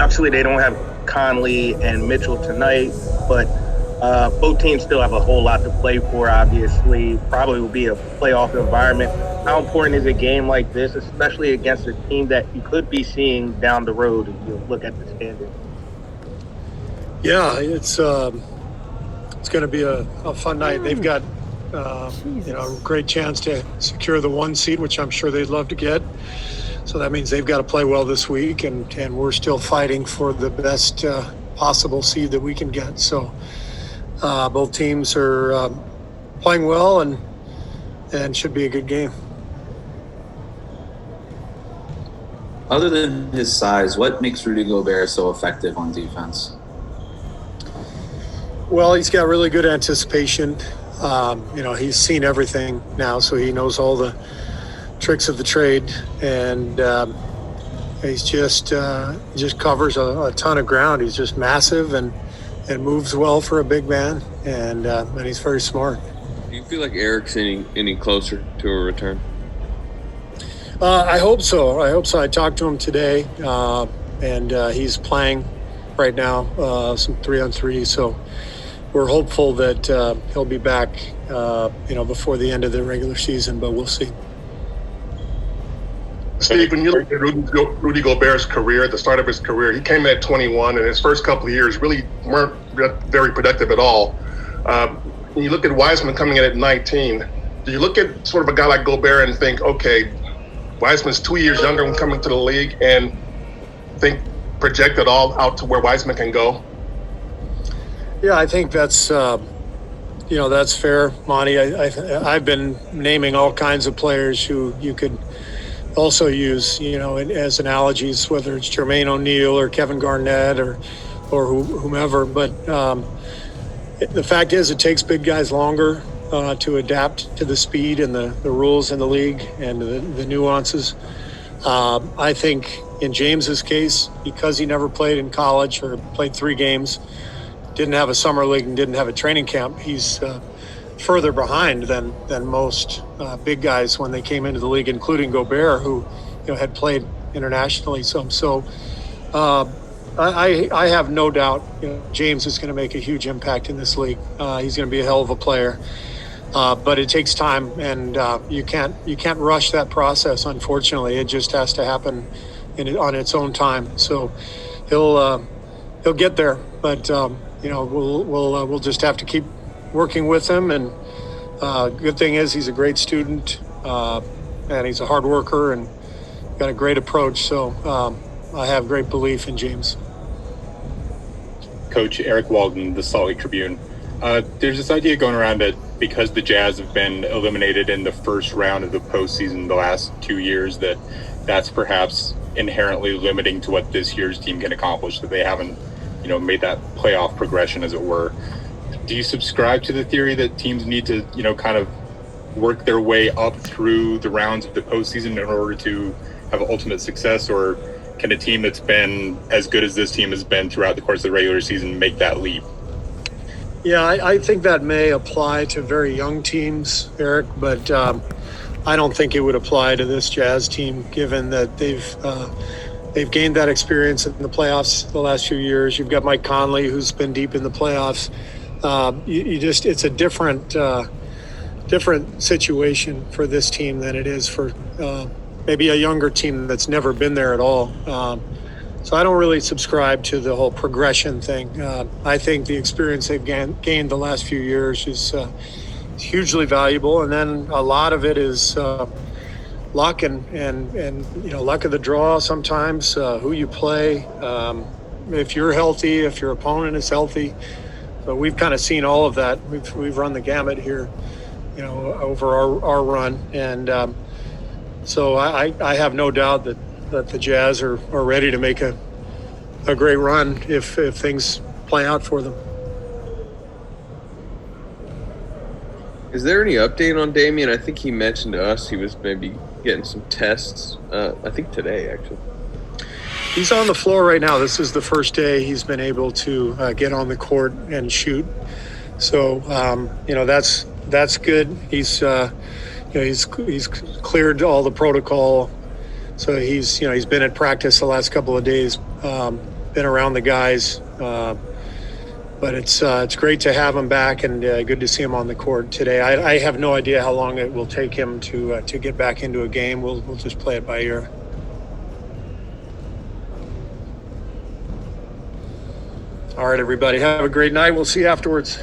obviously they don't have Conley and Mitchell tonight, but both teams still have a whole lot to play for, obviously. Probably will be a playoff environment. How important is a game like this, especially against a team that you could be seeing down the road if you look at the standings? Yeah, it's going to be a fun night. They've got a great chance to secure the 1 seed, which I'm sure they'd love to get. So that means they've got to play well this week, and we're still fighting for the best possible seed that we can get. So both teams are playing well, and should be a good game. Other than his size, what makes Rudy Gobert so effective on defense? Well, he's got really good anticipation. He's seen everything now, so he knows all the tricks of the trade, and he's just covers a ton of ground. He's just massive and moves well for a big man, and he's very smart. Do you feel like Eric's any closer to a return? I hope so. I talked to him today, and he's playing right now, some 3-on-3. So we're hopeful that he'll be back, before the end of the regular season, but we'll see. Steve, when you look at Rudy Gobert's career, at the start of his career, he came in at 21, and his first couple of years really weren't very productive at all. When you look at Wiseman coming in at 19, do you look at sort of a guy like Gobert and think, okay, Wiseman's 2 years younger when coming to the league, and project it all out to where Wiseman can go? Yeah, I think that's fair, Monty. I've been naming all kinds of players who you could also use, as analogies, whether it's Jermaine O'Neal or Kevin Garnett or whomever. But the fact is, it takes big guys longer to adapt to the speed and the rules in the league and the nuances. I think in James's case, because he never played in college or played 3 games, didn't have a summer league and didn't have a training camp, he's further behind than most big guys when they came into the league, including Gobert, who had played internationally some. So I have no doubt James is going to make a huge impact in this league. He's going to be a hell of a player, but it takes time, and you can't rush that process. Unfortunately, it just has to happen on its own time. So he'll get there, but we'll just have to keep working with him. And good thing is he's a great student, and he's a hard worker and got a great approach. So I have great belief in James. Coach Eric Walden, the Salt Lake Tribune. There's this idea going around that because the Jazz have been eliminated in the first round of the postseason the last 2 years, that's perhaps inherently limiting to what this year's team can accomplish, that they haven't made that playoff progression, as it were. Do you subscribe to the theory that teams need to, kind of work their way up through the rounds of the postseason in order to have ultimate success, or can a team that's been as good as this team has been throughout the course of the regular season make that leap? Yeah, I think that may apply to very young teams, Eric, but I don't think it would apply to this Jazz team, given that they've gained that experience in the playoffs the last few years. You've got Mike Conley, who's been deep in the playoffs. It's a different situation for this team than it is for maybe a younger team that's never been there at all. So I don't really subscribe to the whole progression thing. I think the experience they've gained the last few years is hugely valuable, and then a lot of it is luck and luck of the draw sometimes, who you play, if you're healthy, if your opponent is healthy. So we've kind of seen all of that. We've run the gamut here, over our run, and so I have no doubt that the Jazz are ready to make a great run if things play out for them. Is there any update on Damion? I think he mentioned to us he was maybe getting some tests, I think today, actually. He's on the floor right now. This is the first day he's been able to get on the court and shoot. So, that's good. He's cleared all the protocol. So he's been at practice the last couple of days. And been around the guys. But it's great to have him back, and good to see him on the court today. I have no idea how long it will take him to get back into a game. We'll just play it by ear. All right, everybody, have a great night. We'll see you afterwards.